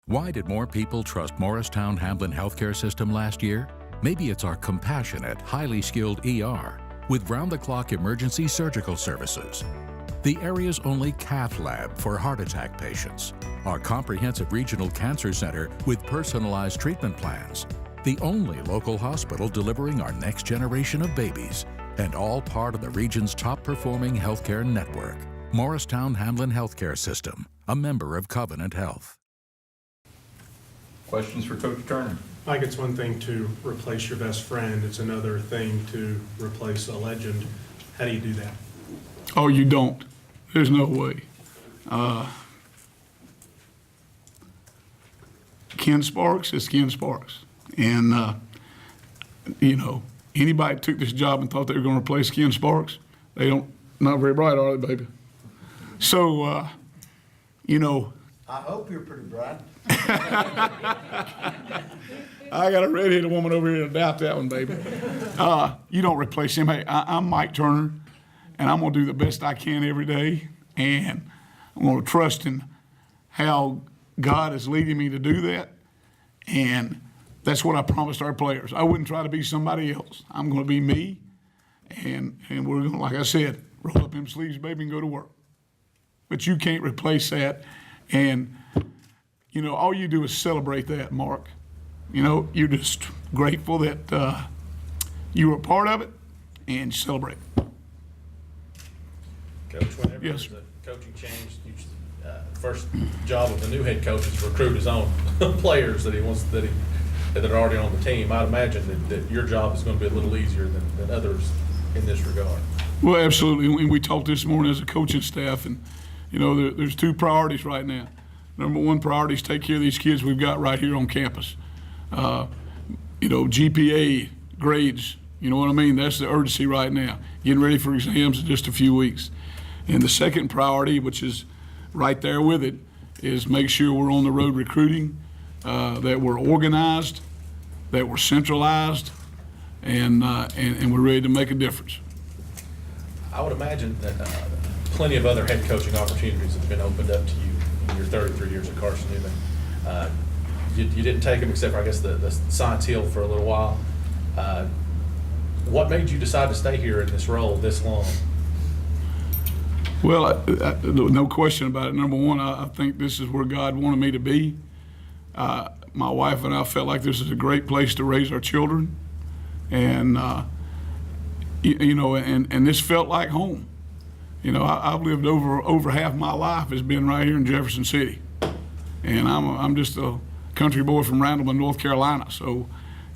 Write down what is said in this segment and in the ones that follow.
Why did more people trust Morristown-Hamlin Healthcare System last year? Maybe it's our compassionate, highly skilled ER with round-the-clock emergency surgical services, the area's only cath lab for heart attack patients, our comprehensive regional cancer center with personalized treatment plans, the only local hospital delivering our next generation of babies, and all part of the region's top-performing healthcare network. Morristown-Hamlin Healthcare System, a member of Covenant Health. Questions for Coach Turner? Mike, it's one thing to replace your best friend. It's another thing to replace a legend. How do you do that? Oh, you don't. There's no way. Ken Sparks is Ken Sparks. And, anybody that took this job and thought they were going to replace Ken Sparks, they don't, not very bright, are they, baby? So, I hope you're pretty bright. I got a red-headed woman over here to doubt that one, baby. You don't replace him. Hey, I'm Mike Turner, and I'm going to do the best I can every day, and I'm going to trust in how God is leading me to do that, and that's what I promised our players. I wouldn't try to be somebody else. I'm going to be me, and we're going to, like I said, roll up them sleeves, baby, and go to work. But you can't replace that, and all you do is celebrate that, Mark. You're just grateful that you were a part of it and celebrate. Coach, whenever Yes. the coaching changed, first job of the new head coach is to recruit his own players that are already on the team. I'd imagine that your job is going to be a little easier than others in this regard. Well, absolutely. And we talked this morning as a coaching staff, and there's two priorities right now. Number one priority is take care of these kids we've got right here on campus. GPA, grades, you know what I mean? That's the urgency right now. Getting ready for exams in just a few weeks. And the second priority, which is right there with it, is make sure we're on the road recruiting, that we're organized, that we're centralized, and we're ready to make a difference. I would imagine that plenty of other head coaching opportunities have been opened up to you in your 33 years at Carson-Newman. You didn't take them except for, I guess, the Science Hill for a little while. What made you decide to stay here in this role this long? Well, no question about it. Number one, I think this is where God wanted me to be. My wife and I felt like this is a great place to raise our children, and and this felt like home. I've lived over half my life has been right here in Jefferson City, and I'm just a country boy from Randleman, North Carolina, so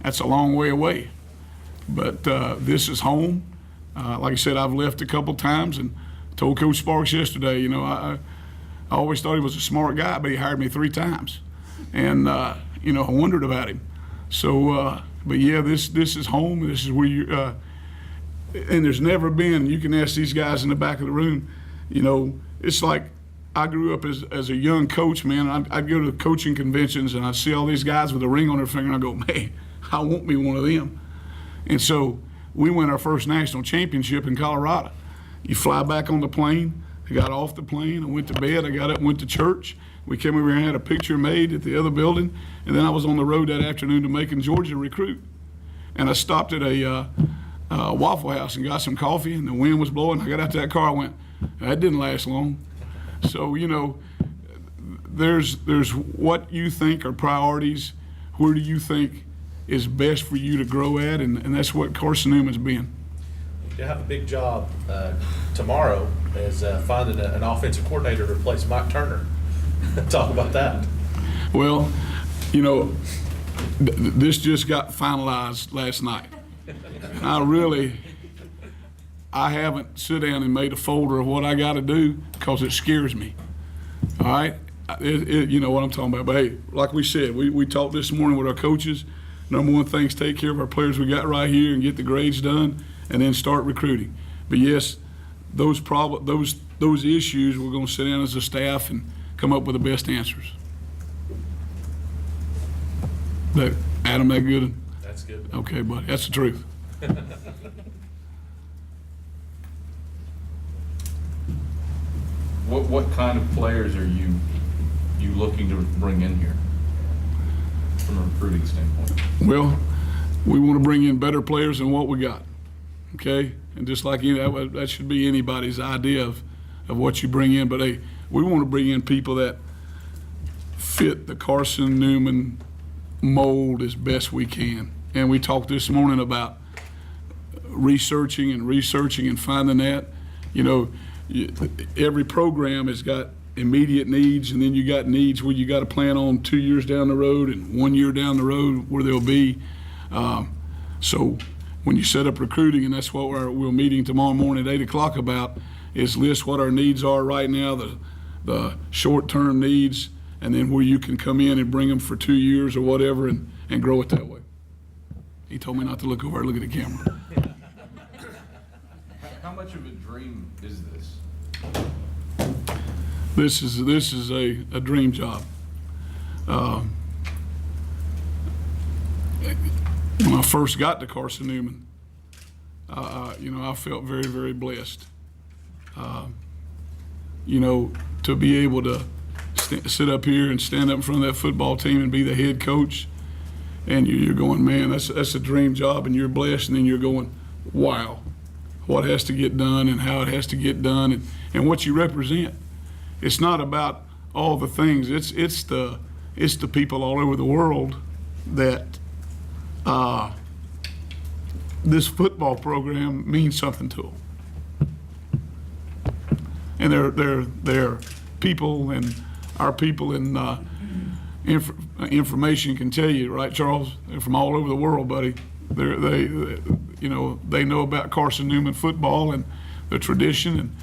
that's a long way away. But this is home. Like I said, I've left a couple times, and told Coach Sparks yesterday, I always thought he was a smart guy, but he hired me 3 times, and I wondered about him. So, but yeah, this is home. This is where you. And there's never been, you can ask these guys in the back of the room, it's like I grew up as a young coach, man. I'd go to coaching conventions and I'd see all these guys with a ring on their finger and I'd go, man, I won't be one of them. And so we won our first national championship in Colorado. You fly back on the plane. I got off the plane, I went to bed, I got up and went to church. We came over here and had a picture made at the other building, and then I was on the road that afternoon to Macon, Georgia to recruit. And I stopped at a Waffle House and got some coffee, and the wind was blowing. I got out to that car, I went, that didn't last long. So, there's what you think are priorities, where do you think is best for you to grow at, and that's what Carson-Newman's been. You have a big job tomorrow as finding an offensive coordinator to replace Mike Turner. Talk about that. Well, this just got finalized last night. I haven't sit down and made a folder of what I got to do because it scares me. All right? You know what I'm talking about. But hey, like we said, we talked this morning with our coaches. Number one thing is take care of our players we got right here and get the grades done, and then start recruiting. But yes, those issues, we're going to sit down as a staff and come up with the best answers. Adam, that good? That's good. Okay, buddy, that's the truth. What kind of players are you looking to bring in here? from a recruiting standpoint? Well, we want to bring in better players than what we got, okay? And just like that should be anybody's idea of what you bring in. But hey, we want to bring in people that fit the Carson-Newman mold as best we can. And we talked this morning about researching and finding that. You know, every program has got immediate needs, and then you got needs where you got to plan on 2 years down the road and 1 year down the road where they'll be. So when you set up recruiting, and that's what we're meeting tomorrow morning at 8 o'clock about, is list what our needs are right now, the short-term needs, and then where you can come in and bring them for 2 years or whatever and grow it that way. He told me not to look over and look at the camera. How much of a dream is this? This is a dream job. When I first got to Carson-Newman, you know, I felt very, very blessed. You know, to be able to sit up here and stand up in front of that football team and be the head coach, and you're going, man, that's a dream job, and you're blessed, and then you're going, wow, what has to get done and how it has to get done, and what you represent. It's not about all the things. It's the people all over the world that this football program means something to them. And they're people, and our people in information can tell you, right, Charles? They're from all over the world, buddy. They know about Carson-Newman football and the tradition,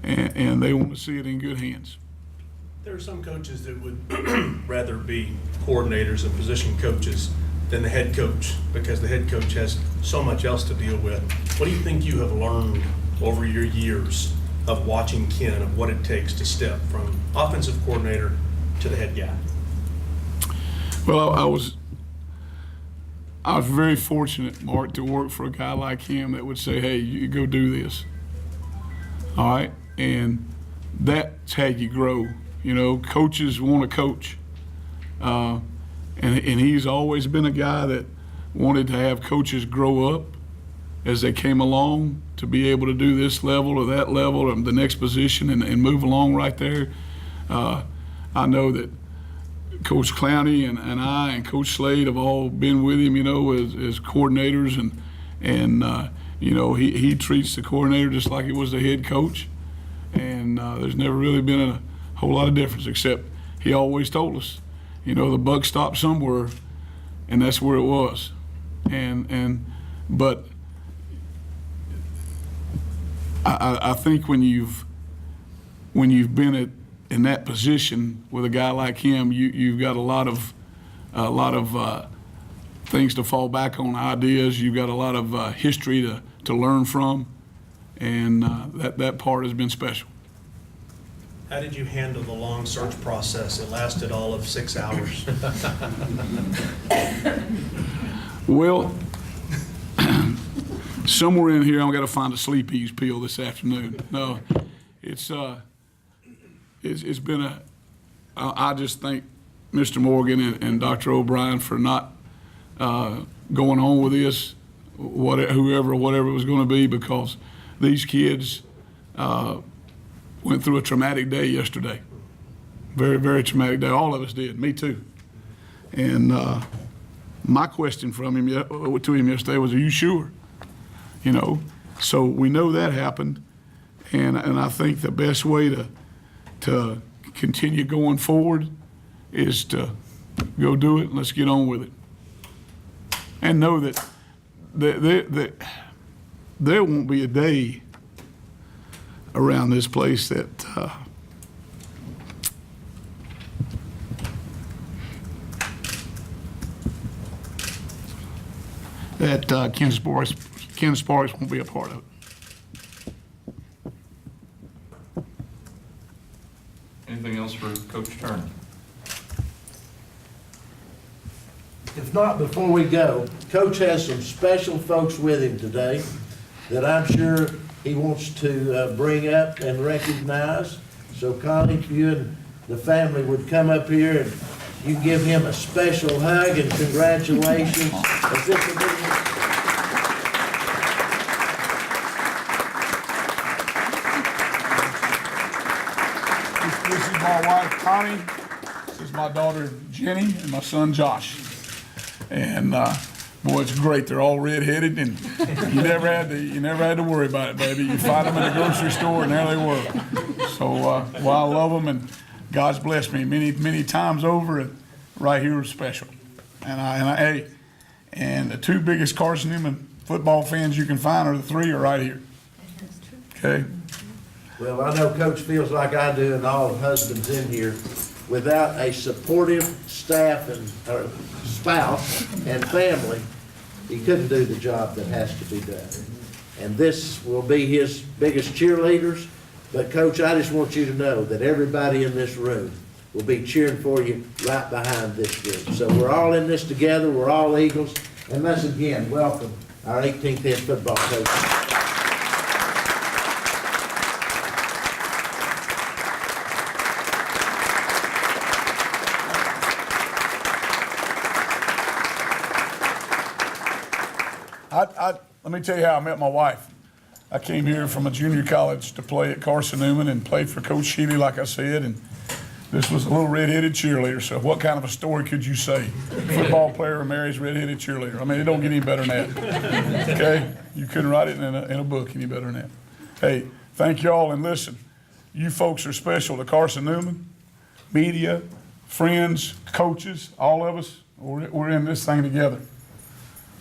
and they want to see it in good hands. There are some coaches that would rather be coordinators and position coaches than the head coach, because the head coach has so much else to deal with. What do you think you have learned over your years of watching Ken, of what it takes to step from offensive coordinator to the head guy? Well, I was very fortunate, Mark, to work for a guy like him that would say, hey, you go do this. All right? And that's how you grow. You know, coaches want to coach. And he's always been a guy that wanted to have coaches grow up as they came along to be able to do this level or that level or the next position and move along right there. I know that Coach Clowney and I and Coach Slade have all been with him, you know, as coordinators, and you know, he treats the coordinator just like he was the head coach, and there's never really been a whole lot of difference, except he always told us, you know, the buck stopped somewhere, and that's where it was, but I think when you've been in that position with a guy like him, you've got a lot of things to fall back on, ideas. You've got a lot of history to learn from, and that part has been special. How did you handle the long search process? It lasted all of 6 hours. Well, somewhere in here, I'm going to find a sleep ease pill this afternoon. No, it's been I just thank Mr. Morgan and Dr. O'Brien for not going on with this, whatever it was going to be, because these kids went through a traumatic day yesterday. Very, very traumatic day. All of us did, me too. And my question to him yesterday was, are you sure? You know, so we know that happened, and I think the best way to continue going forward is to go do it, and let's get on with it. And know that there won't be a day around this place that Ken Sparks won't be a part of it. Anything else for Coach Turner? If not, before we go, Coach has some special folks with him today that I'm sure he wants to bring up and recognize. So Connie, if you and the family would come up here and you can give him a special hug and congratulations. As this will be- This is my wife Connie, this is my daughter Jenny, and my son Josh. And boy, it's great. They're all red-headed, and you never had to worry about it, baby. You find them in the grocery store, and there they were. So, well, I love them, and God's blessed me many times over. And right here is special. And the two biggest Carson-Newman football fans you can find are the three are right here. Okay. Well, I know Coach feels like I do, and all the husbands in here. Without a supportive staff and or spouse and family, he couldn't do the job that has to be done. And this will be his biggest cheerleaders. But Coach, I just want you to know that everybody in this room will be cheering for you right behind this group. So we're all in this together. We're all Eagles. And let's again welcome our 18th head football coach. Let me tell you how I met my wife. I came here from a junior college to play at Carson-Newman and played for Coach Shealy, like I said, and this was a little red-headed cheerleader. So what kind of a story could you say? Football player marries red-headed cheerleader. I mean, it don't get any better than that. Okay? You couldn't write it in a book any better than that. Hey, thank y'all, and listen, you folks are special to Carson-Newman, media, friends, coaches, all of us. We're in this thing together.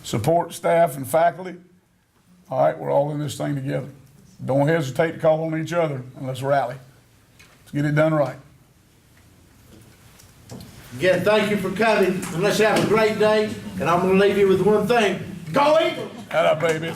Support staff and faculty. All right, we're all in this thing together. Don't hesitate to call on each other, and let's rally. Let's get it done right. Again, thank you for coming, and let's have a great day. And I'm going to leave you with one thing. Go Eagles! Atta baby.